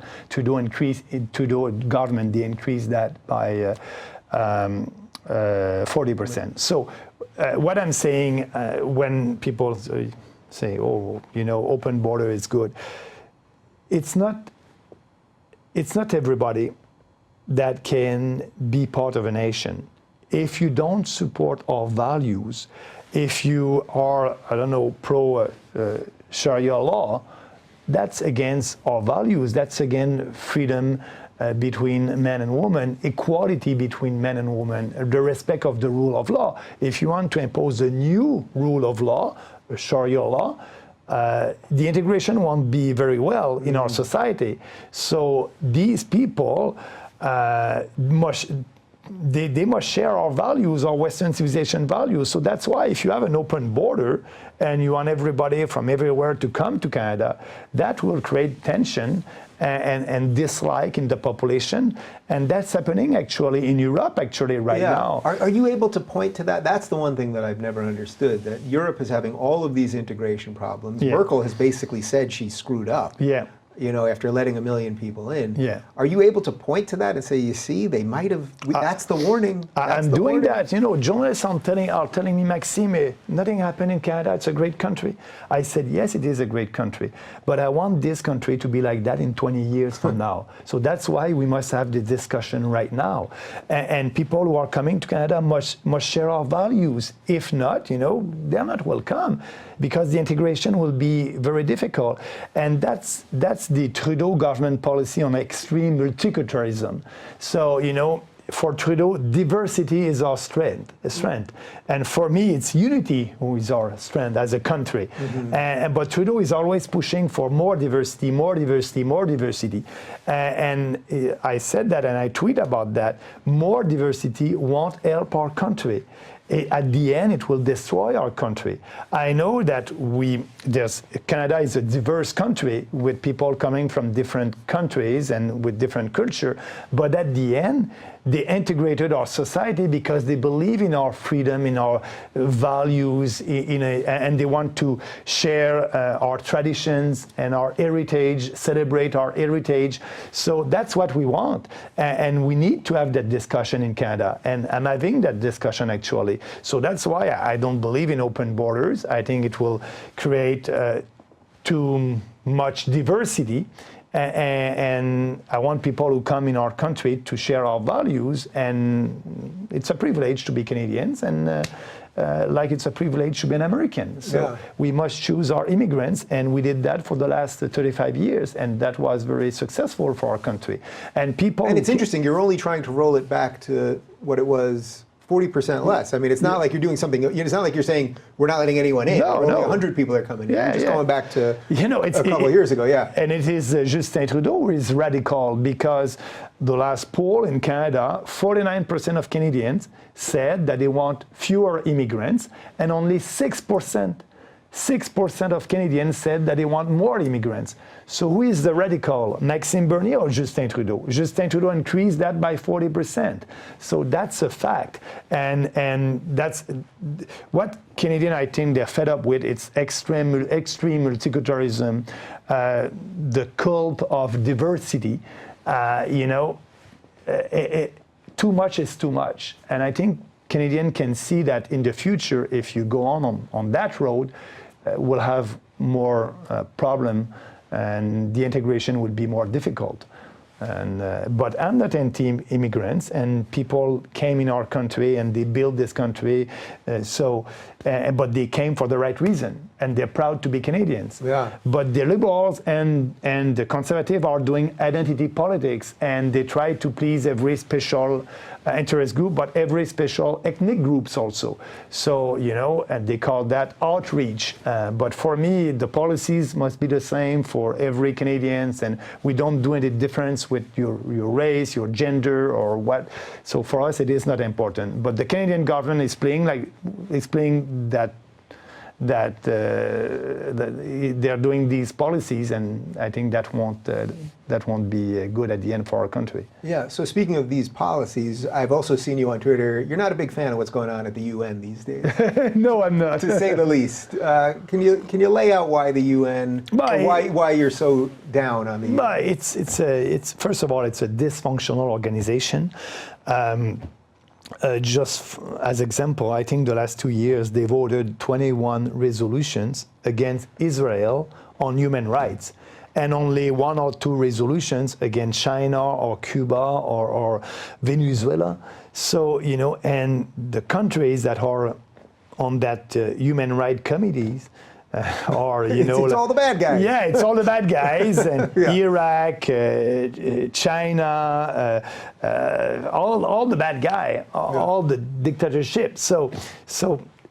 Trudeau government, they increased that by 40%. So what I'm saying when people say, oh, open border is good, it's not everybody that can be part of a nation. If you don't support our values, if you are, pro Sharia law, that's against our values. That's against freedom between men and women, equality between men and women, the respect of the rule of law. If you want to impose a new rule of law, Sharia law, the integration won't be very well in our society. So these people must share our values, our Western civilization values. So that's why if you have an open border and you want everybody from everywhere to come to Canada, that will create tension and dislike in the population. And that's happening actually in Europe right now. Are you able to point to that? That's the one thing that I've never understood, that Europe is having all of these integration problems. Merkel has basically said she screwed up. After letting 1 million people in. Are you able to point to that and say, you see, they might have, that's the warning. I'm doing that. Journalists are telling me, Maxime, nothing happened in Canada, it's a great country. I said, yes, it is a great country, but I want this country to be like that in 20 years from now. So that's why we must have the discussion right now. And people who are coming to Canada must share our values. If not, they're not welcome, because the integration will be very difficult. And that's the Trudeau government policy on extreme multiculturalism. So, for Trudeau, diversity is our strength. And for me, it's unity who is our strength as a country. But Trudeau is always pushing for more diversity. And I said that and I tweet about that. More diversity won't help our country. At the end, it will destroy our country. I know that Canada is a diverse country with people coming from different countries and with different culture, but at the end, they integrated our society because they believe in our freedom, in our values, and they want to share our traditions and our heritage, celebrate our heritage. So that's what we want. And we need to have that discussion in Canada. And I'm having that discussion actually. So that's why I don't believe in open borders. I think it will create too much diversity. And I want people who come in our country to share our values, and it's a privilege to be Canadians, and like it's a privilege to be an American. So we must choose our immigrants, and we did that for the last 35 years, and that was very successful for our country. And people... And it's interesting, you're only trying to roll it back to what it was 40% less. I mean, it's not like you're doing something, it's not like you're saying, we're not letting anyone in. No, only 100 people are coming in. You're just going back to a couple of years ago, And it is Justin Trudeau who is radical, because the last poll in Canada, 49% of Canadians said that they want fewer immigrants, and only 6% of Canadians said that they want more immigrants. So who is the radical, Maxime Bernier or Justin Trudeau? Justin Trudeau increased that by 40%. So that's a fact. And that's what Canadians, I think, they're fed up with. It's extreme multiculturalism, the cult of diversity. Too much is too much. And I think Canadians can see that in the future, if you go on that road, we'll have more problem, and the integration would be more difficult. But I'm not anti-immigrants, and people came in our country and they built this country, but they came for the right reason, and they're proud to be Canadians. Yeah. But the Liberals and the Conservatives are doing identity politics, and they try to please every special interest group, but every special ethnic groups also. So, and they call that outreach. But for me, the policies must be the same for every Canadians, and we don't do any difference with your race, your gender, or what. So for us, it is not important. But the Canadian government is playing that they're doing these policies, and I think that won't be good at the end for our country. Yeah. So speaking of these policies, I've also seen you on Twitter. You're not a big fan of what's going on at the UN these days. No, I'm not. To say the least. Can you lay out why the UN? Why you're so down on the UN? But it's first of all, it's a dysfunctional organization. Just as example, I think the last 2 years they voted 21 resolutions against Israel on human rights, and only 1 or 2 resolutions against China or Cuba or Venezuela. So, and the countries that are on that human rights committees or it's all the bad guys. Yeah, it's all the bad guys, and Iraq, China, all the bad guy, all the dictatorships. So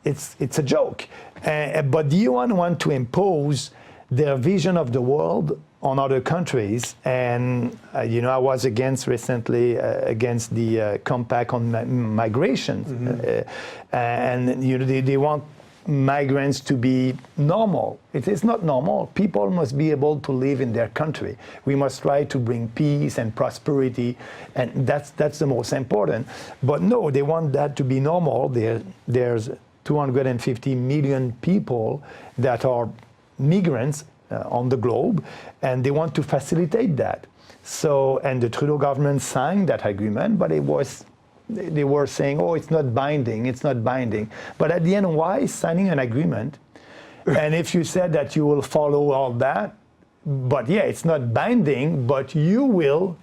it's a joke. But the UN want to impose their vision of the world on other countries, and I was recently against the compact on migration, and they want migrants to be normal. It is not normal. People must be able to live in their country. We must try to bring peace and prosperity, and that's the most important. But no, they want that to be normal. There's 250 million people that are migrants on the globe, and they want to facilitate that. So, and the Trudeau government signed that agreement, but they were saying, oh, it's not binding, it's not binding. But at the end, why signing an agreement? And if you said that you will follow all that, but yeah, it's not binding, but you will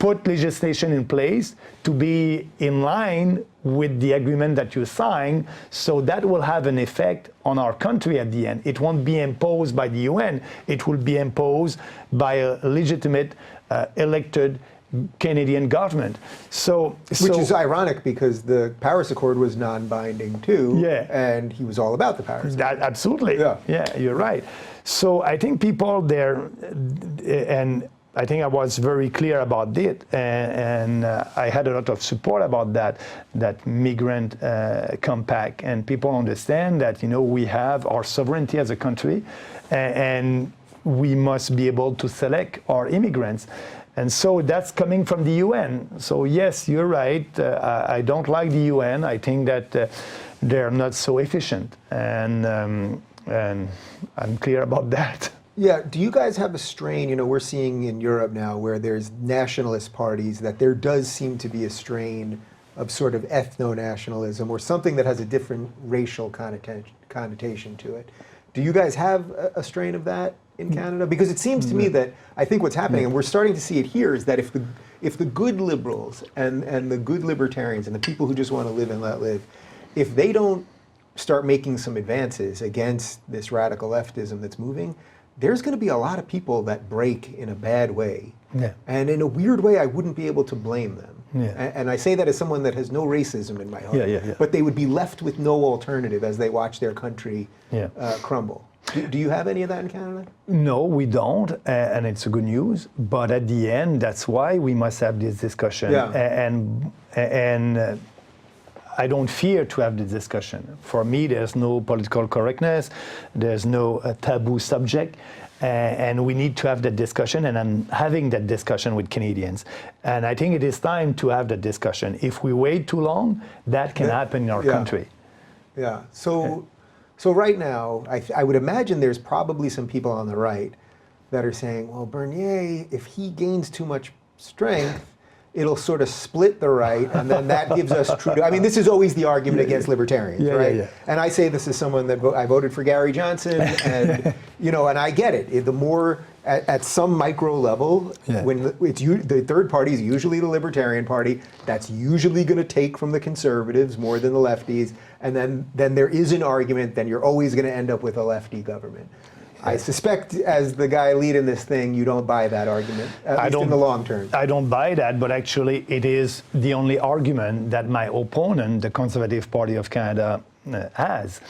put legislation in place to be in line with the agreement that you signed, so that will have an effect on our country at the end. It won't be imposed by the UN, it will be imposed by a legitimate elected Canadian government. Which is ironic, because the Paris Accord was non-binding too, and he was all about the Paris Accord. Absolutely. Yeah, you're right. So I think people there, and I think I was very clear about it, and I had a lot of support about that migrant compact, and people understand that we have our sovereignty as a country, and we must be able to select our immigrants. And so that's coming from the UN. So yes, you're right. I don't like the UN. I think that they're not so efficient, and I'm clear about that. Yeah. Do you guys have a strain? We're seeing in Europe now where there's nationalist parties, that there does seem to be a strain of sort of ethno-nationalism, or something that has a different racial connotation to it. Do you guys have a strain of that? in Canada? Because it seems to me that I think what's happening, and we're starting to see it here, is that if the good liberals and the good libertarians and the people who just want to live and let live, if they don't start making some advances against this radical leftism that's moving, there's going to be a lot of people that break in a bad way. Yeah. And in a weird way, I wouldn't be able to blame them. Yeah. And I say that as someone that has no racism in my heart. But they would be left with no alternative as they watch their country crumble. Do you have any of that in Canada? No, we don't, and it's a good news. But at the end, that's why we must have this discussion. And I don't fear to have this discussion. For me, there's no political correctness, there's no taboo subject, and we need to have that discussion, and I'm having that discussion with Canadians. And I think it is time to have that discussion. If we wait too long, that can happen in our country. Yeah, so right now, I would imagine there's probably some people on the right that are saying, well, Bernier, if he gains too much strength, it'll sort of split the right, and then that gives us Trudeau. I mean, this is always the argument against libertarians, right? And I say this as someone that I voted for Gary Johnson, and and I get it. The more at some micro level, when it's the third party is usually the Libertarian Party, that's usually going to take from the conservatives more than the lefties, and then there is an argument. Then you're always going to end up with a lefty government. I suspect, as the guy leading this thing, you don't buy that argument, at least in the long term. I don't buy that, but actually it is the only argument that my opponent, the Conservative Party of Canada, has.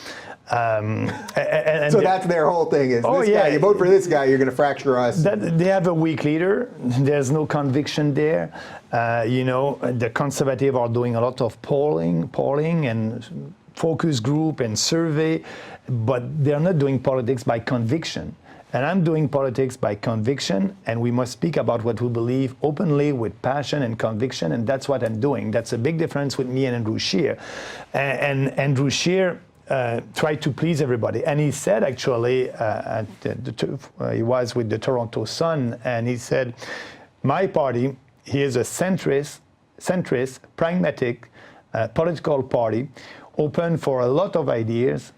So that's their whole thing, is this guy, you vote for this guy, you're going to fracture us. They have a weak leader. There's no conviction there. The Conservative are doing a lot of polling and focus group and survey, but they're not doing politics by conviction. And I'm doing politics by conviction, and we must speak about what we believe openly with passion and conviction, and that's what I'm doing. That's a big difference with me and Andrew Scheer. And Andrew Scheer tried to please everybody. And he said, actually, he was with the Toronto Sun, and he said, my party, he is a centrist, pragmatic, political party, open for a lot of ideas,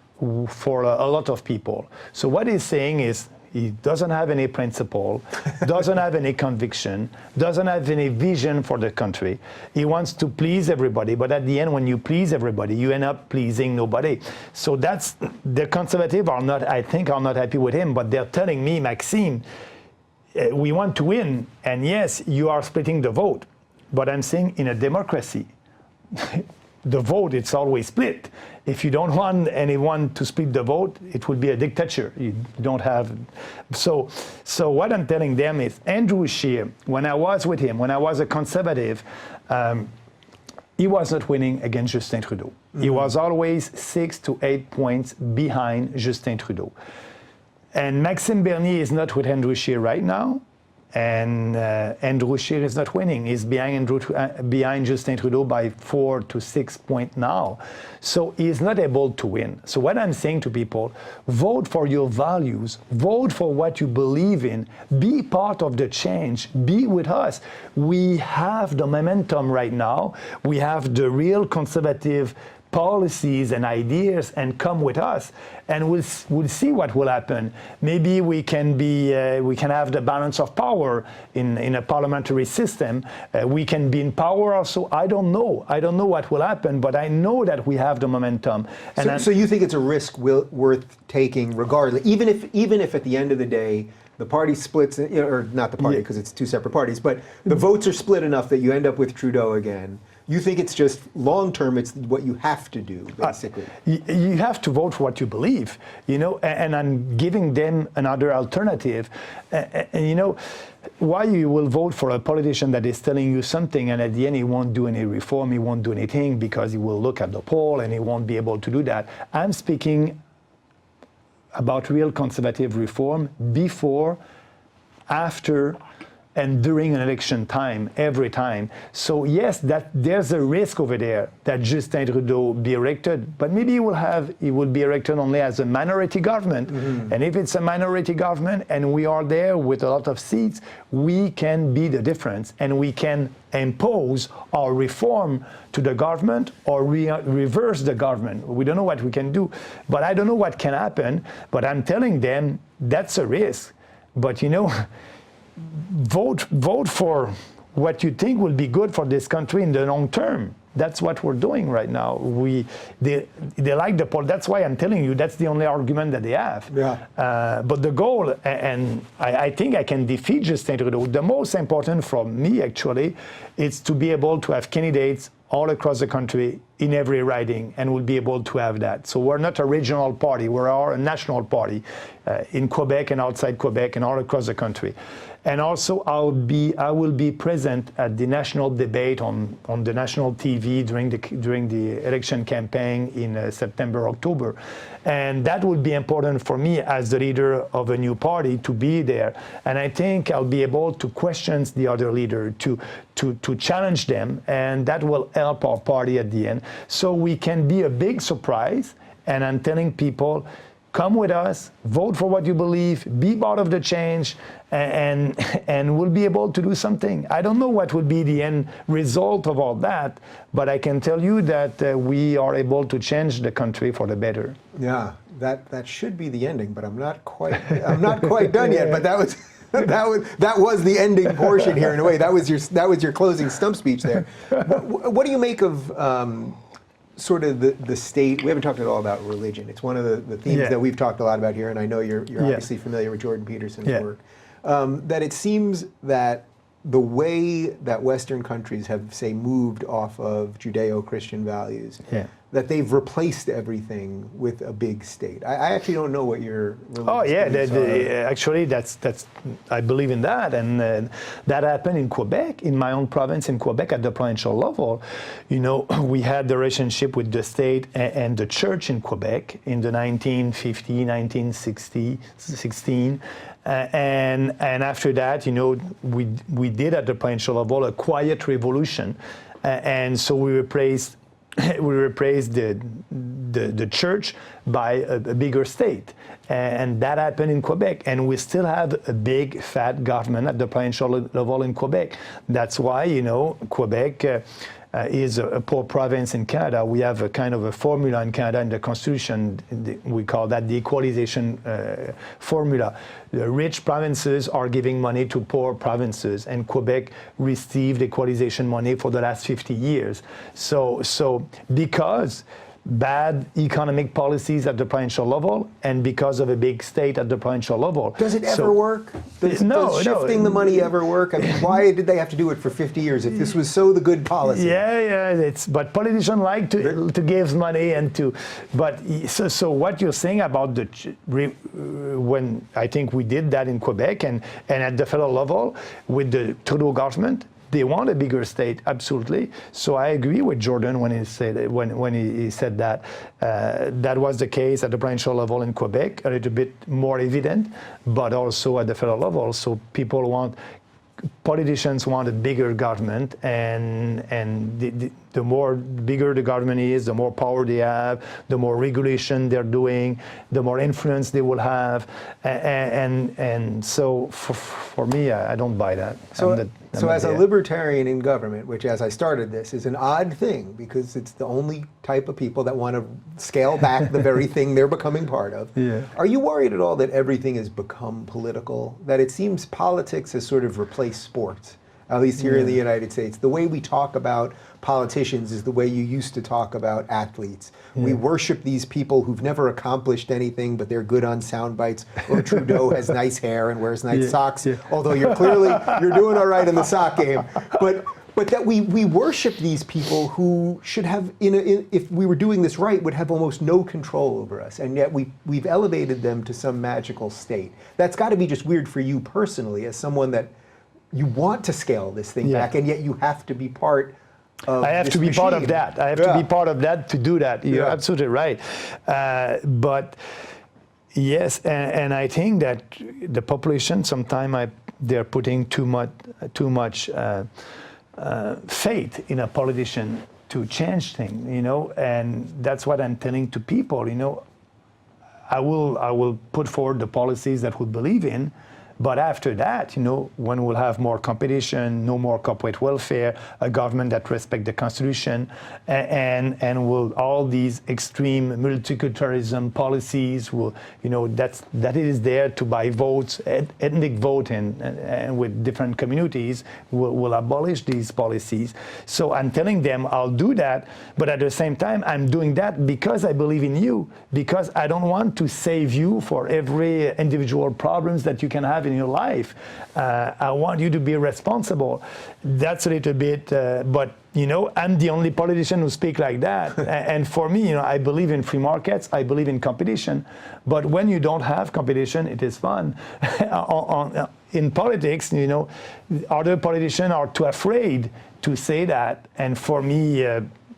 for a lot of people. So what he's saying is he doesn't have any principle, doesn't have any conviction, doesn't have any vision for the country. He wants to please everybody, but at the end, when you please everybody, you end up pleasing nobody. So that's, the Conservatives are not happy with him, but they're telling me, Maxime, we want to win, and yes, you are splitting the vote. But I'm saying in a democracy, the vote, it's always split. If you don't want anyone to split the vote, it would be a dictature. You don't have... So what I'm telling them is, Andrew Scheer, when I was with him, when I was a Conservative, he was not winning against Justin Trudeau. Mm-hmm. He was always 6 to 8 points behind Justin Trudeau. And Maxime Bernier is not with Andrew Scheer right now. And Andrew Scheer is not winning. He's behind Justin Trudeau by 4 to 6 points now. So he's not able to win. So what I'm saying to people, vote for your values, vote for what you believe in, be part of the change, be with us. We have the momentum right now. We have the real conservative policies and ideas, and come with us, and we'll see what will happen. Maybe we can have the balance of power in a parliamentary system. We can be in power also. I don't know what will happen, but I know that we have the momentum. And so you think it's a risk worth taking, regardless, even if at the end of the day the party splits, or not the party because it's two separate parties, but the votes are split enough that you end up with Trudeau again. You think it's just long-term, it's what you have to do, basically. You have to vote for what you believe, and I'm giving them another alternative. And why you will vote for a politician that is telling you something, and at the end he won't do any reform, he won't do anything because he will look at the poll and he won't be able to do that. I'm speaking about real conservative reform before, after, and during an election time, every time. So yes, that there's a risk over there that Justin Trudeau be elected, but maybe he will be elected only as a minority government. Mm-hmm. And if it's a minority government and we are there with a lot of seats, we can be the difference, and we can impose our reform to the government or reverse the government. We don't know what we can do, but I don't know what can happen, but I'm telling them that's a risk. But vote for what you think will be good for this country in the long term. That's what we're doing right now. They like the poll. That's why I'm telling you that's the only argument that they have. Yeah. But the goal, and I think I can defeat Justin Trudeau. The most important for me actually is to be able to have candidates all across the country in every riding, and we'll be able to have that. So we're not a regional party, we're a national party in Quebec and outside Quebec and all across the country. And also I will be present at the national debate on the national TV during the election campaign in September, October. And that will be important for me as the leader of a new party to be there. And I think I'll be able to question the other leader, to challenge them, and that will help our party at the end. So we can be a big surprise, and I'm telling people, come with us, vote for what you believe, be part of the change, and we'll be able to do something. I don't know what will be the end result of all that, but I can tell you that we are able to change the country for the better. Yeah, that should be the ending, but I'm not quite done yet. But that was the ending portion here in a way. That was your closing stump speech there. What do you make of sort of the state? We haven't talked at all about religion. It's one of the themes that we've talked a lot about here, and I know you're obviously familiar with Jordan Peterson's work. That it seems that the way that Western countries have, say, moved off of Judeo-Christian values, that they've replaced everything with a big state. I actually don't know what your religious actually, that's I believe in that, and that happened in Quebec, in my own province in Quebec at the provincial level. We had the relationship with the state and the church in Quebec in the 1950, 1916. And after that, we did at the provincial level a quiet revolution, and so we replaced the church by a bigger state, and that happened in Quebec. And we still have a big fat government at the provincial level in Quebec. That's why Quebec is a poor province in Canada. We have a kind of a formula in Canada in the Constitution. We call that the equalization formula. The rich provinces are giving money to poor provinces, and Quebec received equalization money for the last 50 years. So because bad economic policies at the provincial level, and because of a big state at the provincial level. Does it ever work? Does shifting the money ever work? I mean, why did they have to do it for 50 years if this was so the good policy? But politicians like to give money so what you're saying about when I think we did that in Quebec and at the federal level with the Trudeau government, they want a bigger state, absolutely. So I agree with Jordan when he said that. That was the case at the provincial level in Quebec, a little bit more evident, but also at the federal level. So politicians want a bigger government, and the more bigger the government is, the more power they have, the more regulation they're doing, the more influence they will have, and so for me, I don't buy that. So as a libertarian in government, which as I started this is an odd thing because it's the only type of people that want to scale back the very thing they're becoming part of. Are you worried at all that everything has become political? That it seems politics has sort of replaced sports, at least here in the United States. The way we talk about politicians is the way you used to talk about athletes. We worship these people who've never accomplished anything, but they're good on sound bites. Or Trudeau has nice hair and wears nice socks, although you're doing all right in the sock game. But that we worship these people who should have, if we were doing this right, would have almost no control over us, and yet we've elevated them to some magical state. That's got to be just weird for you personally, as someone that you want to scale this thing back, and yet you have to be part of I have to be part of that. I have to be part of that to do that. You're absolutely right. But yes, and I think that the population sometimes they're putting too much faith in a politician to change things, and that's what I'm telling to people. I will put forward the policies that we believe in, But after that, when we'll have more competition, no more corporate welfare, a government that respects the Constitution, and will all these extreme multiculturalism policies will, that is there to buy votes, ethnic vote, and with different communities, will abolish these policies. So I'm telling them I'll do that, but at the same time, I'm doing that because I believe in you, because I don't want to save you for every individual problems that you can have in your life. I want you to be responsible. That's a little bit, but I'm the only politician who speak like that. And for me, I believe in free markets. I believe in competition. But when you don't have competition, it is fun. In politics, other politicians are too afraid to say that. And for me,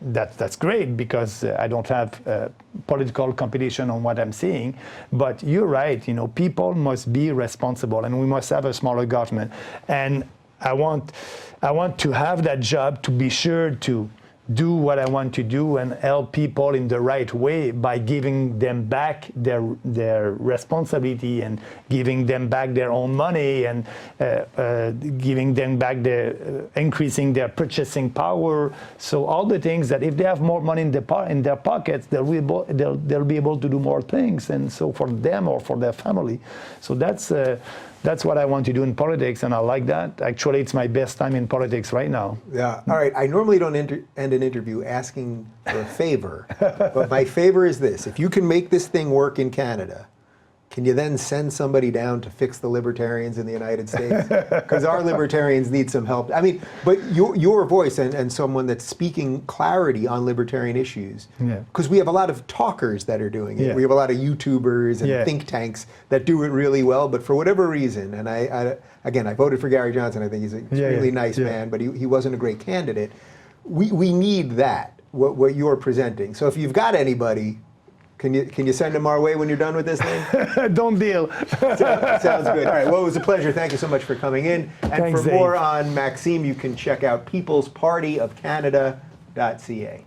that's great because I don't have political competition on what I'm saying. But you're right, people must be responsible, and we must have a smaller government. And I want to have that job to be sure to do what I want to do and help people in the right way by giving them back their responsibility and giving them back their own money and giving them back increasing their purchasing power. So all the things that if they have more money in their pockets, they'll be able to do more things, and so for them or for their family. So that's what I want to do in politics, and I like that. Actually, it's my best time in politics right now. Yeah. All right. I normally don't end an interview asking for a favor, but my favor is this. If you can make this thing work in Canada, can you then send somebody down to fix the libertarians in the United States? Because our libertarians need some help. I mean, but your voice and someone that's speaking clarity on libertarian issues, because we have a lot of talkers that are doing it. We have a lot of YouTubers and think tanks that do it really well, but for whatever reason, and I voted for Gary Johnson. I think he's a really nice man, but he wasn't a great candidate. We need that, what you're presenting. So if you've got anybody, can you send them our way when you're done with this thing? Don't deal. Sounds good. All right. Well, it was a pleasure. Thank you so much for coming in. And Thanks, for more on Maxime, you can check out peoplespartyofcanada.ca.